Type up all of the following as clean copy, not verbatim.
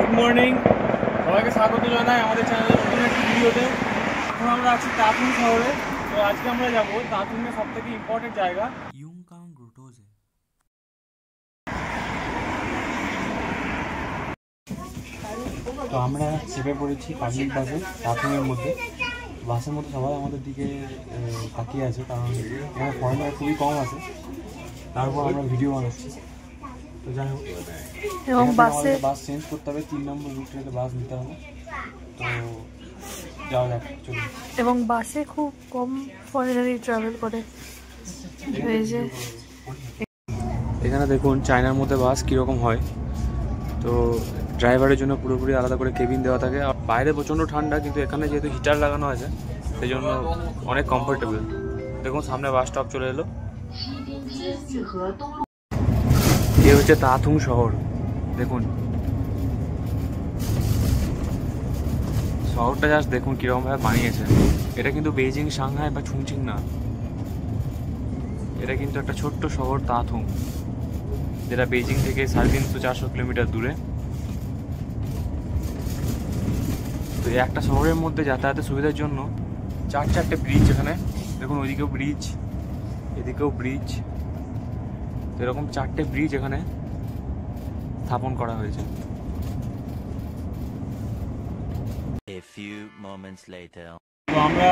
Good morning, সবাইকে স্বাগত জানাই আমাদের চ্যানেলের নতুন একটি ভিডিওতে। এখন আমরা আছি তাথুং শহরে। তো আজকে আমরা যাবো তাথুংয়ের সব থেকে ইম্পর্টেন্ট জায়গা ইয়ুংকাং গ্রোটোজে। তো আমরা চেপে পড়েছি পাবলিক বাসে তাথুংয়ের মধ্যে। বাসের মধ্যে সবাই আমাদের দিকে তাকিয়ে আছে, কারণ এখানে ফরেনার খুবই কম আছে। তারপর আমরা ভিডিও বানাচ্ছি। তো যাই হোক, এবং বাস চেঞ্জ করতে হবে, 3 নম্বর রুট থেকে বাস নিতে হবে। তো যাওয়া যাক, চলুন। এবং বাসে খুব কম ফরেনারই ট্রাভেল করে। এখানে দেখুন চায়নার মধ্যে বাস কীরকম হয়। তো ড্রাইভারের জন্য পুরোপুরি আলাদা করে কেবিন দেওয়া থাকে। আর বাইরে প্রচণ্ড ঠান্ডা, কিন্তু এখানে যেহেতু হিটার লাগানো আছে সেই জন্য অনেক কমফোর্টেবল। দেখুন সামনে বাস স্টপ চলে এলো। এ হচ্ছে তাথুং শহর। দেখুন শহরটা জাস্ট দেখুন কিরকম ভাবে বানিয়েছে। এটা কিন্তু বেইজিং, সাংহাই বা চুংচিং না, এটা কিন্তু একটা ছোট্ট শহর তাথুং, যেটা বেইজিং থেকে 350-400 কিলোমিটার দূরে। তো একটা শহরের মধ্যে যাতায়াতের সুবিধার জন্য 4-4টে ব্রিজ এখানে দেখুন, ওইদিকেও ব্রিজ, এদিকেও ব্রিজ। তো এরকম 4টে ব্রিজ এখানে স্থাপন করা হয়েছে। A few moments later. তো আমরা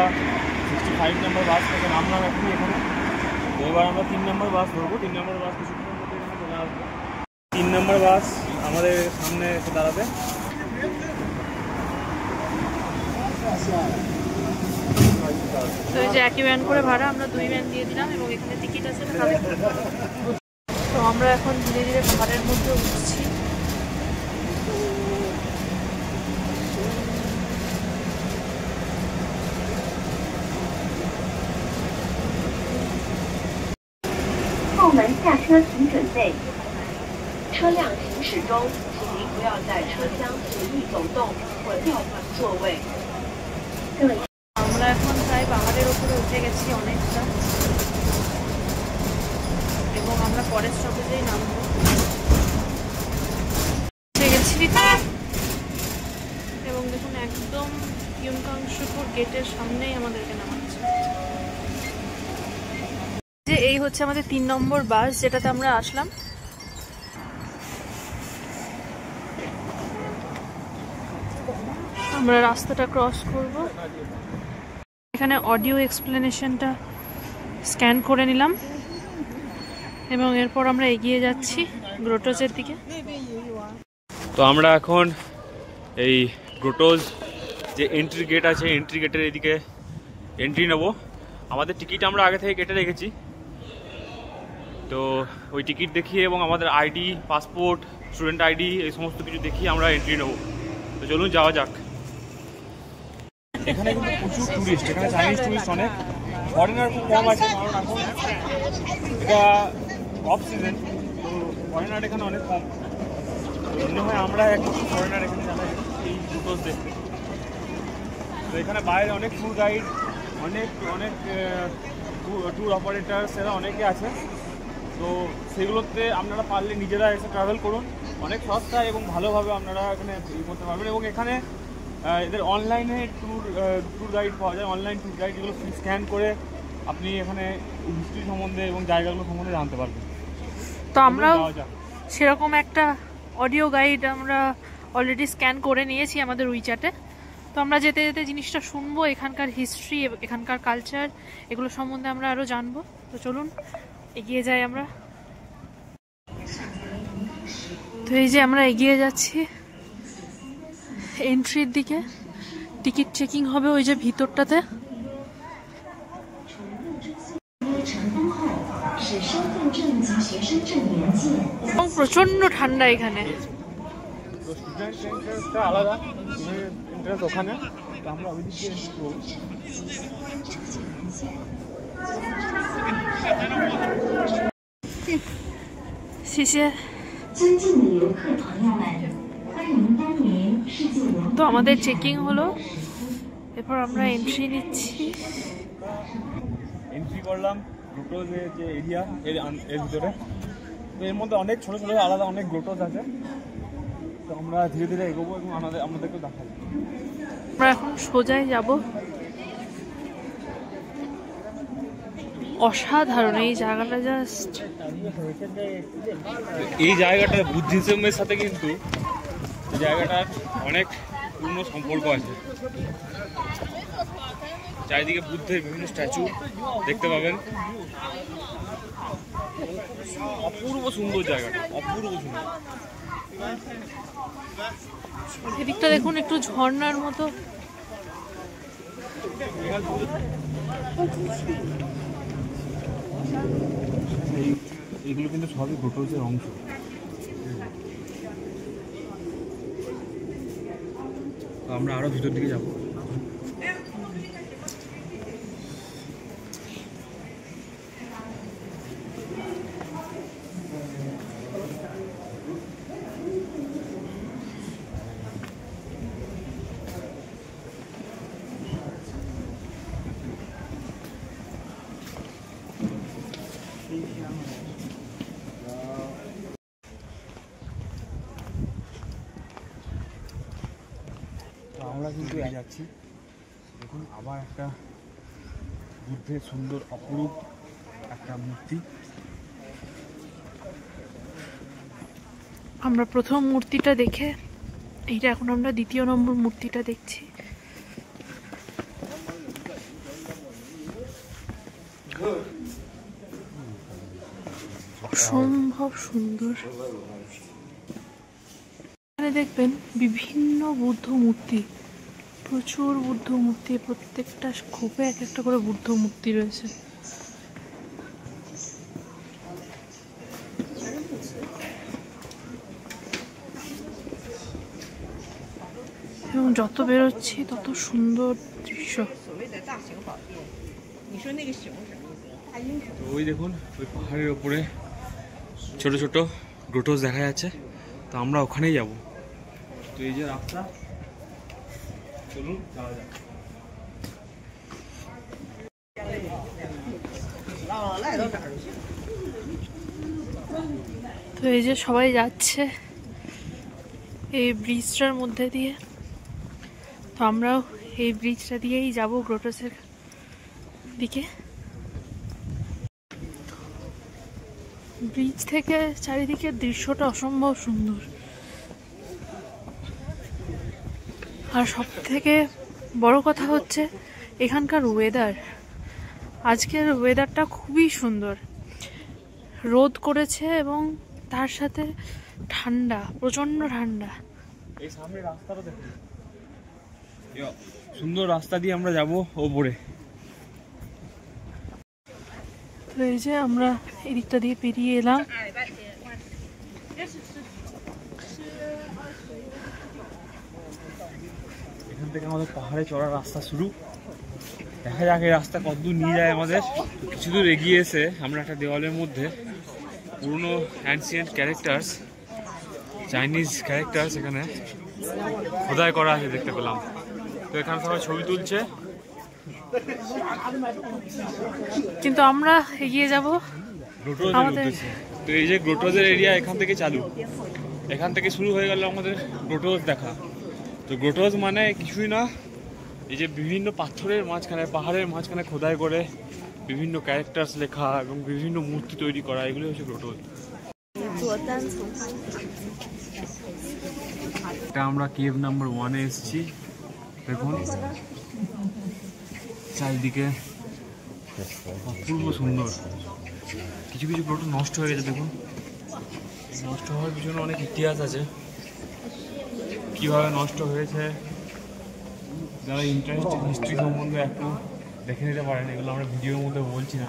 65 নম্বর বাস থেকে নামলাম এখনই এখানে। তো এবার আমরা 3 নম্বর বাস ধরবো। 3 নম্বর বাস কিছুক্ষণের মধ্যে এখানে চলে আসবে। 3 নম্বর বাস আমাদের সামনে এসে দাঁড়াবে। তো এই যে একই ভ্যান করে ভাড়া, আমরা 2 ভ্যান দিয়ে দিলাম এবং এখানে টিকিট আছে। তো আমরা এখন ধীরে ধীরে পাহাড়ের মধ্যে উঠছি। আমরা এখন প্রায় পাহাড়ের উপরে উঠে গেছি অনেকটা, এবং আমরা পরের স্টপেজেই নামবো। উঠে গেছি এবং দেখুন একদম ইয়ুংকাংশুপুর গেটের সামনেই আমাদেরকে নামাচ্ছে। যে এই হচ্ছে আমাদের 3 নম্বর বাস, যেটাতে আমরা আসলাম। আমরা রাস্তাটা ক্রস করব। এখানে অডিও এক্সপ্লেনেশনটা স্ক্যান করে নিলাম এবং এরপর আমরা এগিয়ে যাচ্ছি গ্রোটোজের দিকে। তো আমরা এখন এই গ্রোটোজ যে এন্ট্রি গেট আছে, এন্ট্রি গেটের এদিকে এন্ট্রি নেব। আমাদের টিকিট আমরা আগে থেকে কেটে রেখেছি। তো ওই টিকিট দেখিয়ে এবং আমাদের আইডি, পাসপোর্ট, স্টুডেন্ট আইডি, এই সমস্ত কিছু দেখিয়ে আমরা এন্ট্রি নেব। তো চলুন যাওয়া যাক। এখানে কিন্তু প্রচুর টুরিস্ট, এখানে চাইনিজ টুরিস্ট অনেক, ফরেনার খুব কম আছে, কারণ এখন এটা অফ সিজন। তো ফরেনার এখানে অনেক কম। মনে হয় আমরা একটু ফরেনার এখানে যারা এই গ্রোটোজ দেখতে। তো এখানে বাইরে অনেক ট্যুর গাইড, অনেক ট্যুর অপারেটার্স এরা অনেকে আছে। তো সেগুলোতে আপনারা পারলে নিজেরা এসে ট্রাভেল করুন। অনেক সস্তা এবং ভালোভাবে আপনারা এখানে করতে পারবেন। এবং এখানে এদের অনলাইনে ট্যুর গাইড পাওয়া যায়, অনলাইন ট্যুর গাইড, যেগুলো স্ক্যান করে আপনি এখানে হিস্ট্রি সম্বন্ধে এবং জায়গাগুলো সম্বন্ধে জানতে পারবেন। তো আমরা সেরকম একটা অডিও গাইড আমরা অলরেডি স্ক্যান করে নিয়েছি আমাদের উইচ্যাটে। তো আমরা যেতে যেতে জিনিসটা শুনবো, এখানকার হিস্ট্রি, এখানকার কালচার, এগুলো সম্বন্ধে আমরা আরও জানবো। তো চলুন এগিয়ে যাই আমরা। তো এই যে আমরা এগিয়ে যাচ্ছি এন্ট্রির দিকে। টিকিট চেকিং হবে ওই যে ভিতরটাতে। এবং প্রচন্ড ঠান্ডা এখানে। আলাদা ওখানে আমরা ওই দিকে তো আমাদের চেকিং হলো, এরপর আমরা এন্ট্রি নিচ্ছি। এন্ট্রি করলাম গ্রোটোজের যে এরিয়া এর ভিতরে। তো এর মধ্যে অনেক ছোটো ছোটো আলাদা অনেক গ্রোটোজ আছে। তো আমরা ধীরে ধীরে এগোবো এবং আপনাদেরকে দেখাবো। আমরা এখন সোজাই যাব। অসাধারণ এই জায়গাটা, জাস্ট এই জায়গাটা বুদ্ধিজমের সাথে কিন্তু এই জায়গাটার অনেক পূর্ণ সম্পর্ক আছে। চারিদিকে বুদ্ধের বিভিন্ন স্ট্যাচু দেখতে পাবেন। অপূর্ব সুন্দর জায়গাটা, অপূর্ব সুন্দর। এদিকটা দেখুন একটু ঝর্ণার মতো। এগুলো কিন্তু সবই গ্রোটোসের অংশ। আমরা আরো ভিতর দিকে যাবো। আমরা কিন্তু যাচ্ছি, দেখুন আবার একটা বুদ্ধের সুন্দর অপরূপ একটা মূর্তি। আমরা প্রথম মূর্তিটা দেখে এইটা, এখন আমরা দ্বিতীয় নম্বর মূর্তিটা দেখছি। অসম্ভব সুন্দর। এখানে দেখবেন বিভিন্ন বুদ্ধ মূর্তি, প্রচুর বুদ্ধ মূর্তি, প্রত্যেকটা খোপে এক একটা করে বুদ্ধ মূর্তি রয়েছে। এবং যত বেরোচ্ছি তত সুন্দর দৃশ্য। তো ওই দেখুন ওই পাহাড়ের ওপরে ছোট ছোট গ্রোটোস দেখা যাচ্ছে, তো আমরা ওখানেই যাব। তো এই যে রাস্তা, চলুন যাওয়া যাক। তো এই যে সবাই যাচ্ছে এই ব্রিজটার মধ্যে দিয়ে, তো আমরাও এই ব্রিজটা দিয়েই যাব গ্রোটোসের দিকে। ব্রিজ থেকে চারিদিকের দৃশ্যটা অসম্ভব সুন্দর। আর সব থেকে বড় কথা হচ্ছে এখানকার ওয়েদার। আজকের ওয়েদারটা খুবই সুন্দর, রোদ করেছে এবং তার সাথে ঠান্ডা, প্রচন্ড ঠান্ডা। এই সামনে রাস্তাটা দেখুন, সুন্দর রাস্তা দিয়ে আমরা যাব ওপরে। তো এই যে আমরা এদিকটা দিয়ে পেরিয়ে এলাম। এখান থেকে আমাদের পাহাড়ে চড়ার রাস্তা শুরু। দেখা যাক এই রাস্তা কতদূর নিয়ে যায় আমাদের। কিছু দূর এগিয়ে এসে আমরা একটা দেওয়ালের মধ্যে পুরনো অ্যানসিয়েন্ট ক্যারেক্টার্স, চাইনিজ ক্যারেক্টার্স এখানে খোদাই করা আছে দেখতে পেলাম। তো এখানে সবাই ছবি তুলছে, কিন্তু আমরা এগিয়ে যাব আমাদের। তো এই যে গ্রোটোসের এরিয়া এখান থেকে চালু, এখান থেকে শুরু হয়ে গেল আমাদের গ্রোটোস দেখা। তো গ্রোটোস মানে কিছুই না, এই যে বিভিন্ন পাথরের মাঝখানে, পাহাড়ের মাঝখানে খোদাই করে বিভিন্ন ক্যারেক্টার্স লেখা এবং বিভিন্ন মূর্তি তৈরি করা, এগুলো হচ্ছে গ্রোটোস। এটা আমরা কেভ নাম্বার 1-এ এসেছি। দেখুন চারিদিকে অপূর্ব সুন্দর। কিছু কিছু গ্রোটো নষ্ট হয়ে গেছে, দেখুন নষ্ট হওয়ার পিছনে অনেক ইতিহাস আছে, কিভাবে নষ্ট হয়েছে। যারা ইন্টারেস্টেড হিস্ট্রি সম্বন্ধে একটু দেখে নিতে পারেন, এগুলো আমরা ভিডিওর মধ্যে বলছি না।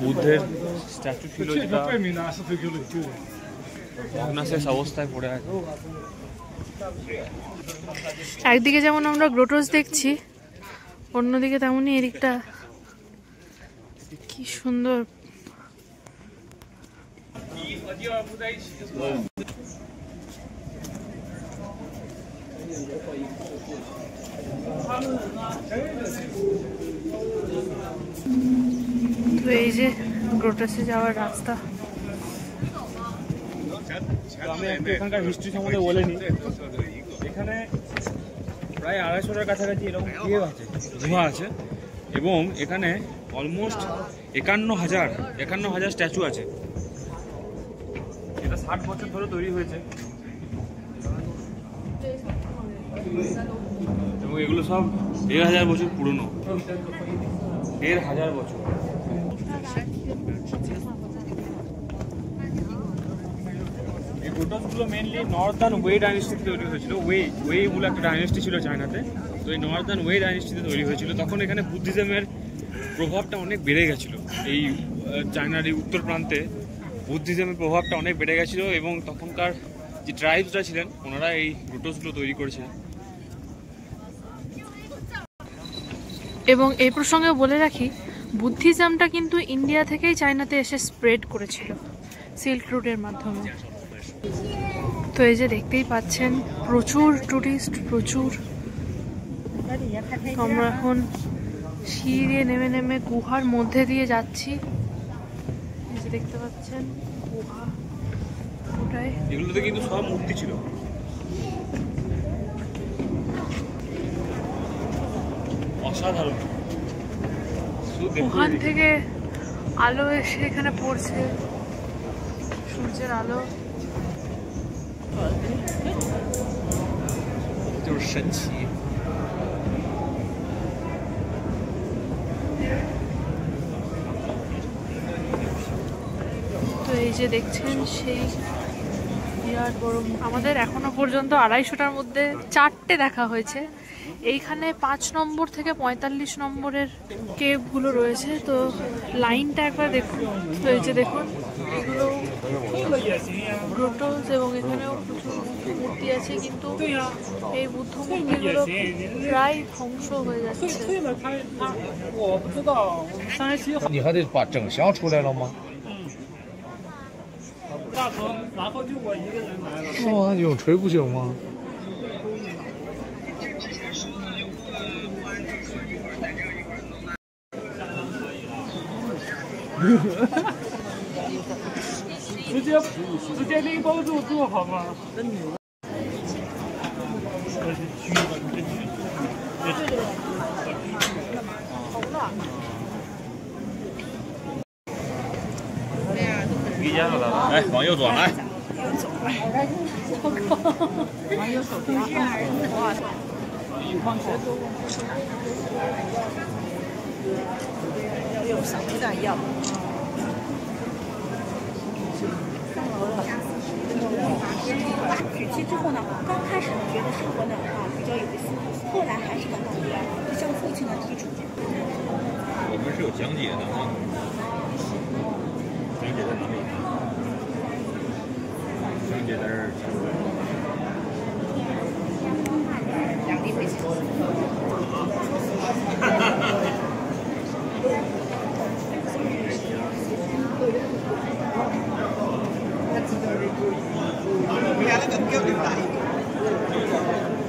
বুদ্ধের স্ট্যাচু ছিল, যেটা ভগ্নাশেষ অবস্থায় পড়ে আছে। একদিকে যেমন আমরা গ্রোটোস দেখছি, অন্যদিকে তেমনই এদিকটা কি সুন্দর। তো এই যে গ্রোটোসে যাওয়ার রাস্তা। আমি একটু এখানকার হিস্ট্রি সম্বন্ধে বলে নিই। এখানে প্রায় 250টার কাছাকাছি এরকম কেভ আছে, গুহা আছে, এবং এখানে অলমোস্ট 51,000 স্ট্যাচু আছে। এটা 60 বছর ধরে তৈরি হয়েছে এবং এগুলো সব 1,000 বছর পুরনো। 1,000 বছর। এই গ্রোটোসগুলো মেনলি নর্দার্ন ওয়ে ডাইনেস্টিতে তৈরি হয়েছিল। ওয়ে বলে একটা ডাইনেস্টি ছিল চায়নাতে। তো এই নর্দার্ন ওয়ে ডাইনেস্টিতে তৈরি হয়েছিল। তখন এখানে বুদ্ধিজমের প্রভাবটা অনেক বেড়ে গেছিলো। এই চায়নার এই উত্তর প্রান্তে বুদ্ধিজমের প্রভাবটা অনেক বেড়ে গেছিলো এবং তখনকার যে ট্রাইবসরা ছিলেন ওনারা এই গ্রোটোসগুলো তৈরি করেছিলেন। এবং এই প্রসঙ্গে বলে রাখি, বুদ্ধিজমটা কিন্তু ইন্ডিয়া থেকেই চায়নাতে এসে স্প্রেড করেছিল সিল্ক রুটের মাধ্যমে। তো এই যে দেখতেই পাচ্ছেন প্রচুর টুরিস্ট, প্রচুর। আমরা এখন সিঁড়ি দিয়ে নেমে নেমে গুহার মধ্যে দিয়ে যাচ্ছি। এই যে দেখতে পাচ্ছেন গুহা, ওটাই। এগুলোতে কিন্তু সব মূর্তি ছিল। অসাধারণ। ওখান থেকে আলো এসে এখানে পড়ছে, সূর্যের আলো। তো এই যে দেখছেন সেই বিরাট বড়। আমাদের এখনো পর্যন্ত 250টার মধ্যে 4টে দেখা হয়েছে। এইখানে 5 নম্বর থেকে 45 নম্বরের কেভগুলো রয়েছে। তো লাইনটা একবার দেখুন। তো এই যে দেখুন, এগুলো গ্রোটোস এবং এখানেও প্রচুর মূর্তি আছে, কিন্তু এই বুদ্ধ মূর্তিগুলো প্রায় ধ্বংস হয়ে যাচ্ছে। 你还得把整箱出来了吗？哦，那永垂不行吗？直接拎包住住好吗？离家了，来往右转来。有什么的要？娶妻之后呢，刚开始觉得生活呢比较有意思，后来还是感到无聊，像父亲的提出。我们是有讲解的啊，讲解在哪里？讲解在这儿。两地回去。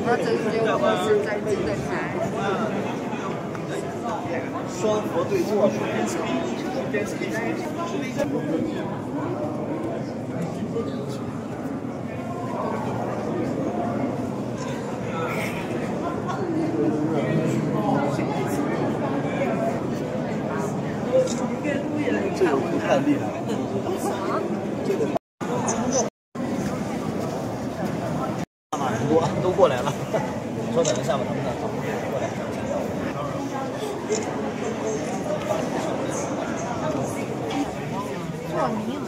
那这只有我是在这个台。双佛对坐。这个太厉害了。这个。都过来了，稍等一下吧，他们再走过来。做名额。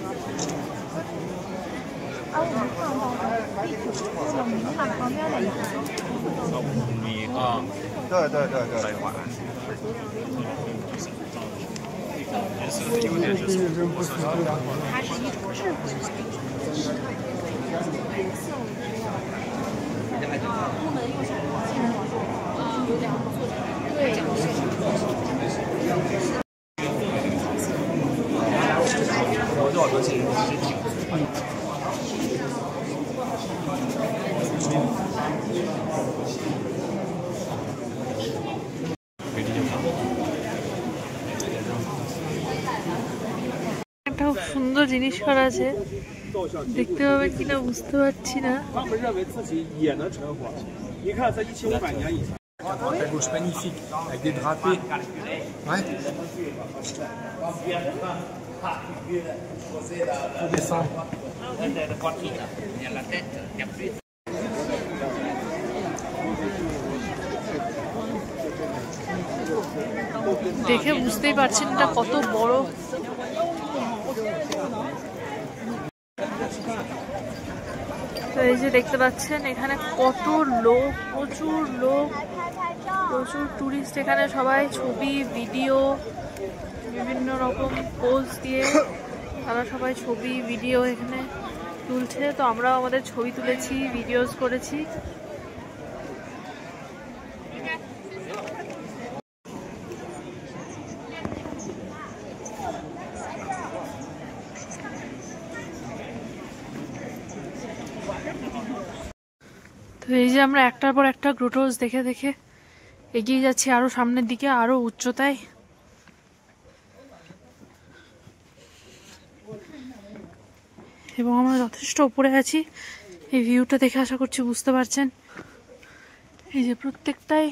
而我们看到的地图这个名卡旁边的一个。啊，对。它是一种智慧。একটা খুব সুন্দর জিনিস করা আছে, দেখতে হবে কিনা বুঝতে পারছি না। La gauche magnifique, avec des drapés. Ouais. Faut descendre. দেখে বুঝতেই পারছেন এটা কত বড়। তো এই যে দেখতে পাচ্ছেন এখানে কত লোক, প্রচুর লোক, প্রচুর টুরিস্ট। এখানে সবাই ছবি, ভিডিও, বিভিন্ন রকম পোজ দিয়ে তারা সবাই ছবি, ভিডিও এখানে তুলছে। তো আমরাও আমাদের ছবি তুলেছি, ভিডিওস করেছি। তো এই যে আমরা একটার পর একটা গ্রোটোস দেখে দেখে এগিয়ে যাচ্ছি আরো সামনের দিকে, আরো উচ্চতায়। এবং আমরা যথেষ্ট উপরে আছি। এই ভিউটা দেখে আশা করছি বুঝতে পারছেন। এই যে প্রত্যেকটাই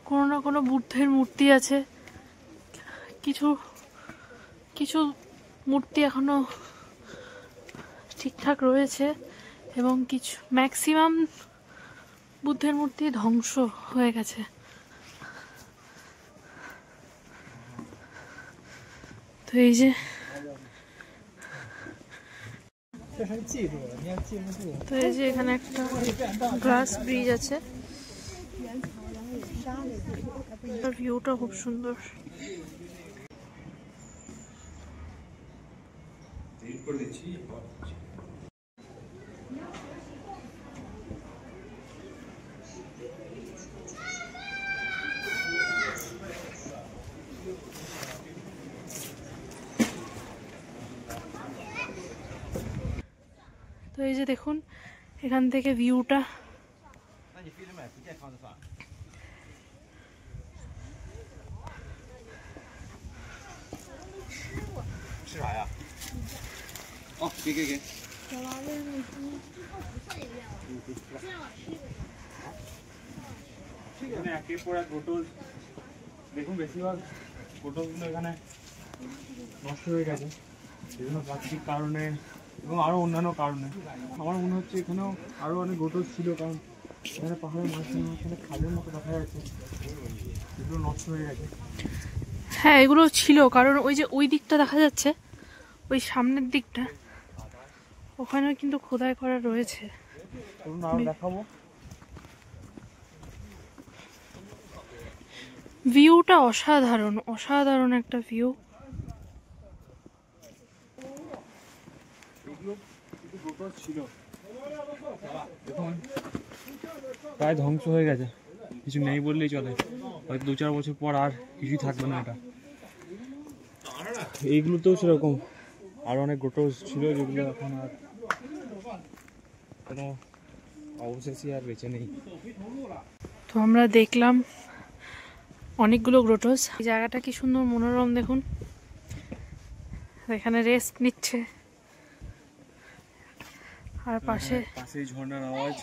কোনো না কোনো বুদ্ধের মূর্তি আছে। কিছু কিছু মূর্তি এখনো ঠিকঠাক রয়েছে এবং কিছু ম্যাক্সিমাম বুদ্ধের মূর্তি ধ্বংস হয়ে গেছে। তো এই যে তো এই যে এখানে একটা গ্লাস ব্রিজ আছে, ভিউটা খুব সুন্দর। তো এই যে দেখুন এখান থেকে ভিউটা। একের পর এক গোটল দেখুন, বেশিরভাগ গোটলগুলো এখানে নষ্ট হয়ে গেছে বিভিন্ন প্রাকৃতিক কারণে এবং আরও অন্যান্য কারণে। আমার মনে হচ্ছে এখানেও আরও অনেক গোটল ছিল, কারণ এখানে পাহাড়ের মাঝখানে খাদের মতো দেখা যাচ্ছে, এগুলো নষ্ট হয়ে গেছে। হ্যাঁ এগুলো ছিল, কারণ ওই যে ওই দিকটা দেখা যাচ্ছে, ওই সামনের দিকটা, ওখানেও কিন্তু খোদাই করা রয়েছে। দেখাবো ভিউটা অসাধারণ, অসাধারণ একটা ভিউ। ছিল দেখুন প্রায় ধ্বংস হয়ে গেছে, কিছু নেই বললেই চলে। হয়তো 2-4 বছর পর আর কিছুই থাকবে না এটা। এইগুলোতেও সেরকম আরো অনেক গোটস ছিল যেগুলো এখন আর কোনো অবশেষই আর বেঁচে নেই। তো আমরা দেখলাম অনেকগুলো গ্রোটোস। এই জায়গাটা কি সুন্দর মনোরম দেখুন, এখানে রেস্ট নিচ্ছে আর পাশে ঝর্ণার আওয়াজ,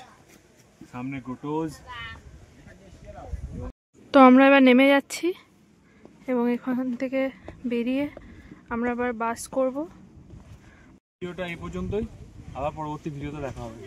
সামনে গ্রোটোস। তো আমরা এবার নেমে যাচ্ছি এবং এখান থেকে বেরিয়ে আমরা আবার বাস করব। ভিডিওটা এই পর্যন্তই, আবার পরবর্তী ভিডিওতে দেখা হবে।